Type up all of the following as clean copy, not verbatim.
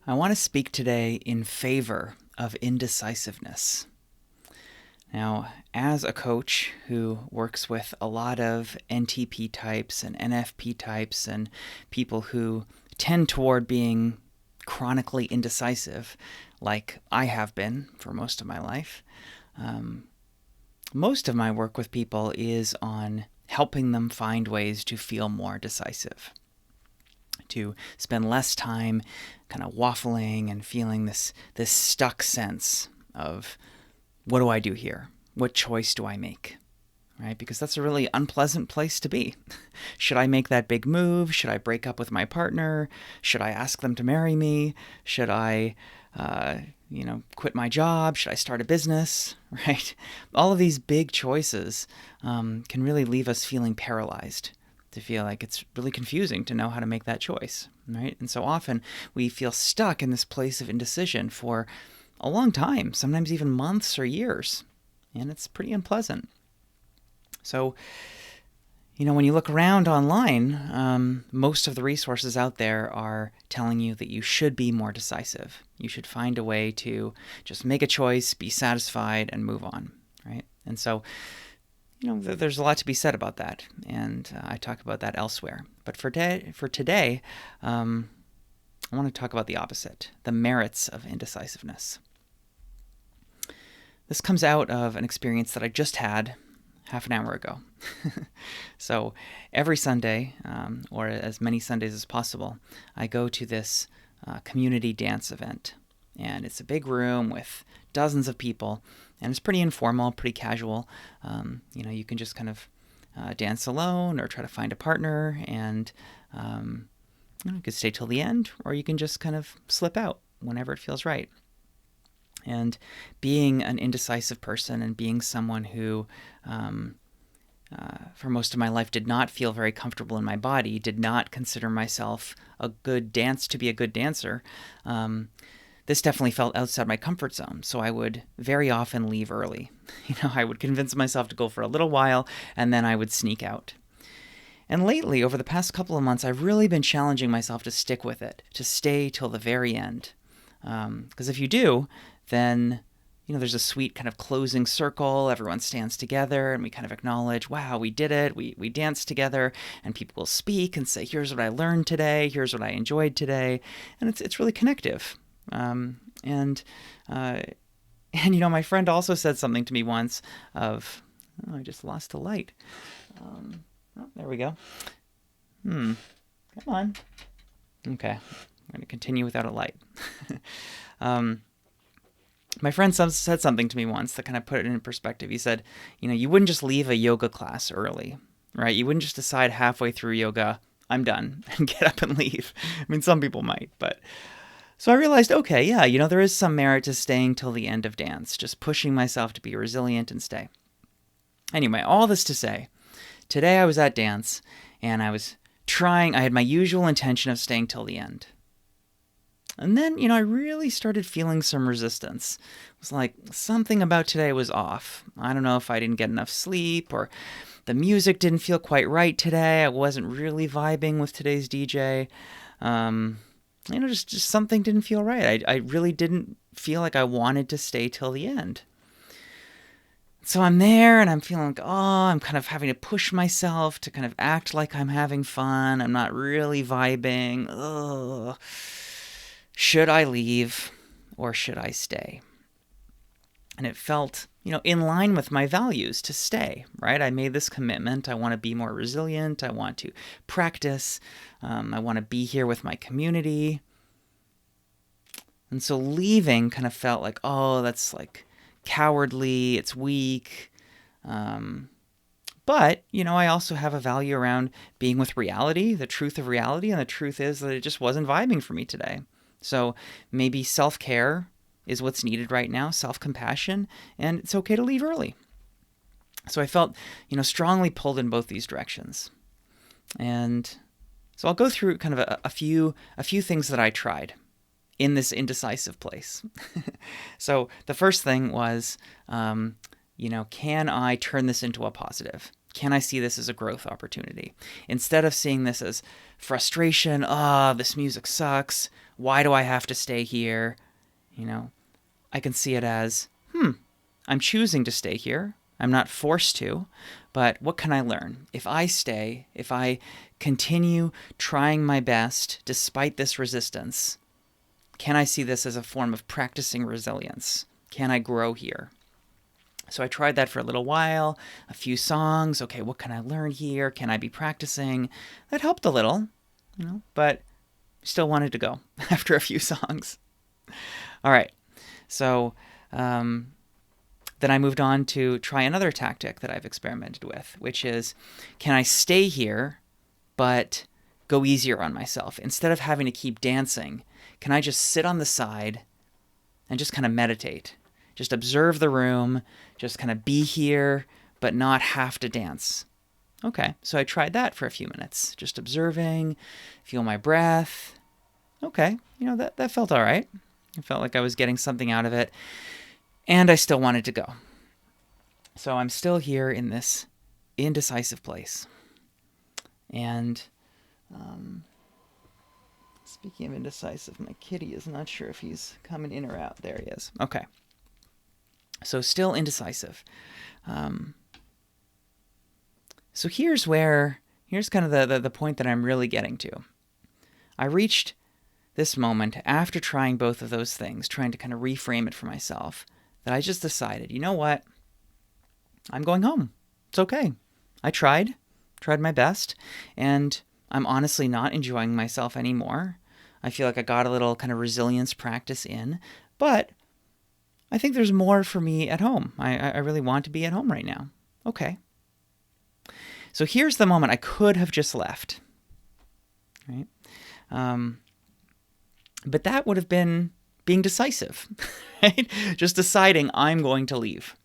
I want to speak today in favor of indecisiveness. Now, as a coach who works with a lot of NTP types and NFP types and people who tend toward being chronically indecisive, like I have been for most of my life, most of my work with people is on helping them find ways to feel more decisive, to spend less time kind of waffling and feeling this stuck sense of, what do I do here? What choice do I make? Right? Because that's a really unpleasant place to be. Should I make that big move? Should I break up with my partner? Should I ask them to marry me? Should I, quit my job? Should I start a business? Right? All of these big choices can really leave us feeling paralyzed, to feel like it's really confusing to know how to make that choice, right? And so often we feel stuck in this place of indecision for a long time, sometimes even months or years, and it's pretty unpleasant. So, when you look around online, most of the resources out there are telling you that you should be more decisive. You should find a way to just make a choice, be satisfied, and move on, right? And so, there's a lot to be said about that, and I talk about that elsewhere. But for today, I want to talk about the opposite, the merits of indecisiveness. This comes out of an experience that I just had half an hour ago. So every Sunday, or as many Sundays as possible, I go to this community dance event. And it's a big room with dozens of people, and it's pretty informal, pretty casual. You can just kind of dance alone or try to find a partner, and you could stay till the end, or you can just kind of slip out whenever it feels right. And being an indecisive person and being someone who, for most of my life, did not feel very comfortable in my body, did not consider myself to be a good dancer, this definitely felt outside my comfort zone. So I would very often leave early. I would convince myself to go for a little while, and then I would sneak out. And lately, over the past couple of months, I've really been challenging myself to stick with it, to stay till the very end. Because if you do, then there's a sweet kind of closing circle. Everyone stands together and we kind of acknowledge, wow, we did it. We danced together, and people will speak and say, here's what I learned today. Here's what I enjoyed today. And it's really connective. My friend also said something to me once of, I just lost the light. There we go. Come on. Okay. I'm going to continue without a light. My friend said something to me once that kind of put it in perspective. He said, you wouldn't just leave a yoga class early, right? You wouldn't just decide halfway through yoga, I'm done, and get up and leave. I mean, some people might, but... So I realized, okay, yeah, there is some merit to staying till the end of dance, just pushing myself to be resilient and stay. Anyway, all this to say, today I was at dance, and I had my usual intention of staying till the end. And then, I really started feeling some resistance. It was like something about today was off. I don't know if I didn't get enough sleep, or the music didn't feel quite right today. I wasn't really vibing with today's DJ. Just something didn't feel right. I really didn't feel like I wanted to stay till the end. So I'm there and I'm feeling like, I'm kind of having to push myself to kind of act like I'm having fun. I'm not really vibing. Ugh. Should I leave or should I stay? And it felt, in line with my values to stay, right? I made this commitment. I want to be more resilient. I want to practice. I want to be here with my community. And so leaving kind of felt like, that's like cowardly. It's weak. But, I also have a value around being with reality, the truth of reality. And the truth is that it just wasn't vibing for me today. So maybe self-care is what's needed right now, self-compassion, and it's okay to leave early. So I felt, strongly pulled in both these directions. And so I'll go through kind of a few things that I tried in this indecisive place. So the first thing was, can I turn this into a positive? can I see this as a growth opportunity? Instead of seeing this as frustration, this music sucks, why do I have to stay here? I can see it as, I'm choosing to stay here. I'm not forced to, but what can I learn? If I stay, if I continue trying my best despite this resistance, can I see this as a form of practicing resilience? Can I grow here? So I tried that for a little while, a few songs. Okay, what can I learn here? Can I be practicing? That helped a little, but still wanted to go after a few songs. All right, so then I moved on to try another tactic that I've experimented with, which is, can I stay here but go easier on myself? Instead of having to keep dancing, can I just sit on the side and just kind of meditate? Just observe the room, just kind of be here, but not have to dance. Okay, so I tried that for a few minutes, just observing, feel my breath. Okay, that felt all right. I felt like I was getting something out of it, and I still wanted to go. So I'm still here in this indecisive place. And speaking of indecisive, my kitty is not sure if he's coming in or out. There he is. Okay. So still indecisive. So here's kind of the point that I'm really getting to. I reached this moment after trying both of those things, trying to kind of reframe it for myself, that I just decided, you know what? I'm going home. It's okay. I tried my best, and I'm honestly not enjoying myself anymore. I feel like I got a little kind of resilience practice in, but I think there's more for me at home. I really want to be at home right now. Okay. So here's the moment I could have just left, right? But that would have been being decisive, right? Just deciding I'm going to leave.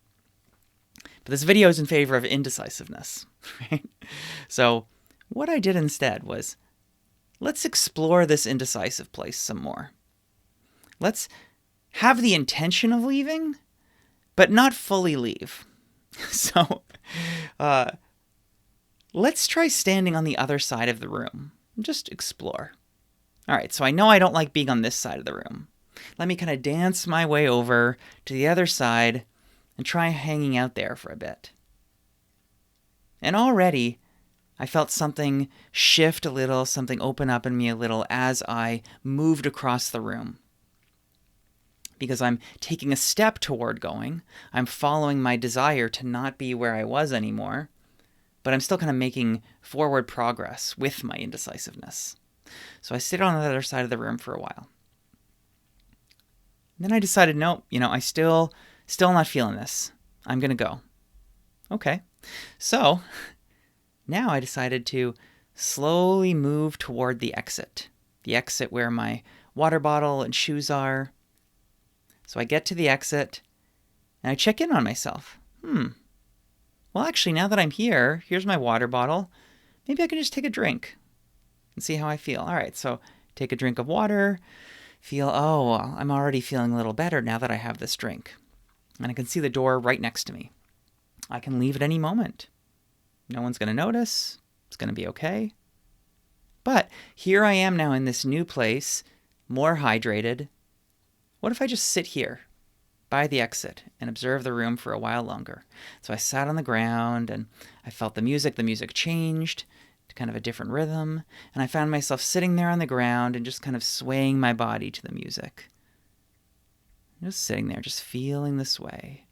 But this video is in favor of indecisiveness, right? So what I did instead was, let's explore this indecisive place some more. Let's have the intention of leaving, but not fully leave. So let's try standing on the other side of the room and just explore. All right, so I know I don't like being on this side of the room. Let me kind of dance my way over to the other side and try hanging out there for a bit. And already I felt something shift a little, something open up in me a little as I moved across the room. Because I'm taking a step toward going, I'm following my desire to not be where I was anymore, but I'm still kind of making forward progress with my indecisiveness. So I sit on the other side of the room for a while. And then I decided, no, I still not feeling this. I'm going to go. Okay. So now I decided to slowly move toward the exit where my water bottle and shoes are. So I get to the exit and I check in on myself. Well, actually, now that I'm here, here's my water bottle. Maybe I can just take a drink and see how I feel. All right, so take a drink of water, feel, I'm already feeling a little better now that I have this drink. And I can see the door right next to me. I can leave at any moment. No one's going to notice. It's going to be okay. But here I am now in this new place, more hydrated. What if I just sit here by the exit and observe the room for a while longer? So I sat on the ground and I felt the music. The music changed to kind of a different rhythm. And I found myself sitting there on the ground and just kind of swaying my body to the music. Just sitting there, just feeling the sway.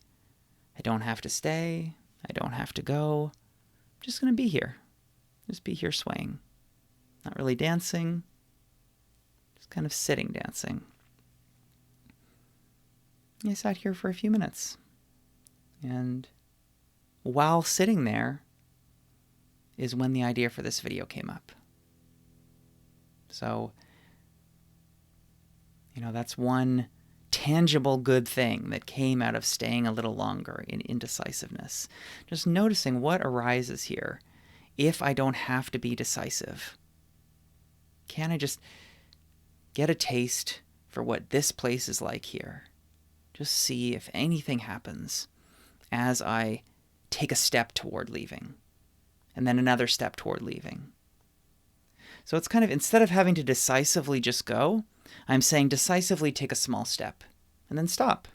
I don't have to stay. I don't have to go. I'm just going to be here. Just be here swaying. Not really dancing. Just kind of sitting dancing. I sat here for a few minutes. And while sitting there is when the idea for this video came up. So, that's one tangible good thing that came out of staying a little longer in indecisiveness. Just noticing what arises here if I don't have to be decisive. Can I just get a taste for what this place is like here? Just see if anything happens as I take a step toward leaving. and then another step toward leaving. So it's kind of, instead of having to decisively just go, I'm saying decisively take a small step and then stop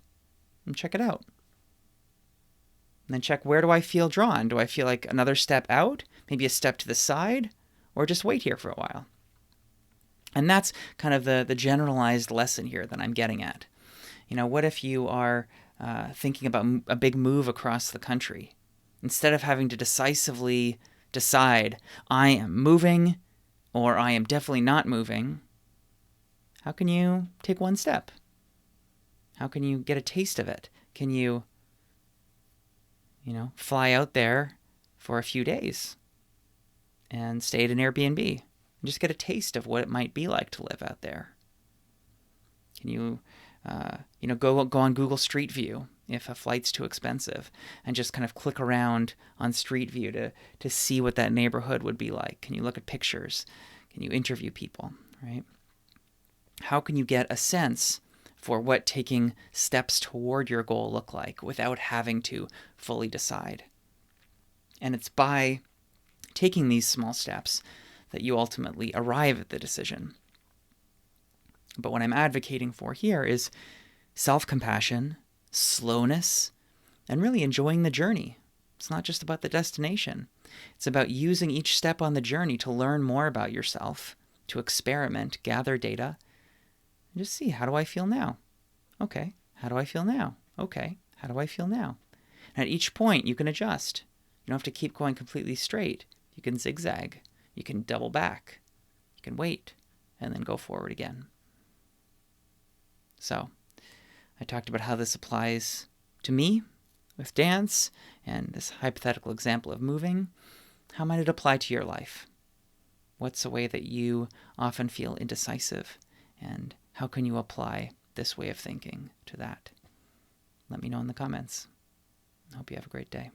and check it out. And then check, where do I feel drawn? Do I feel like another step out, maybe a step to the side, or just wait here for a while? And that's kind of the generalized lesson here that I'm getting at. What if you are thinking about a big move across the country? Instead of having to decisively decide, I am moving or I am definitely not moving, how can you take one step? How can you get a taste of it? Can you, fly out there for a few days and stay at an Airbnb and just get a taste of what it might be like to live out there? Can you, go on Google Street View if a flight's too expensive and just kind of click around on Street View to see what that neighborhood would be like? Can you look at pictures? Can you interview people, right? How can you get a sense for what taking steps toward your goal look like without having to fully decide? And it's by taking these small steps that you ultimately arrive at the decision. But what I'm advocating for here is self-compassion, slowness, and really enjoying the journey. It's not just about the destination. It's about using each step on the journey to learn more about yourself, to experiment, gather data, and just see, how do I feel now? Okay, how do I feel now? Okay, how do I feel now? And at each point, you can adjust. You don't have to keep going completely straight. You can zigzag. You can double back. You can wait, and then go forward again. So, I talked about how this applies to me with dance and this hypothetical example of moving. How might it apply to your life? What's a way that you often feel indecisive? And how can you apply this way of thinking to that? Let me know in the comments. I hope you have a great day.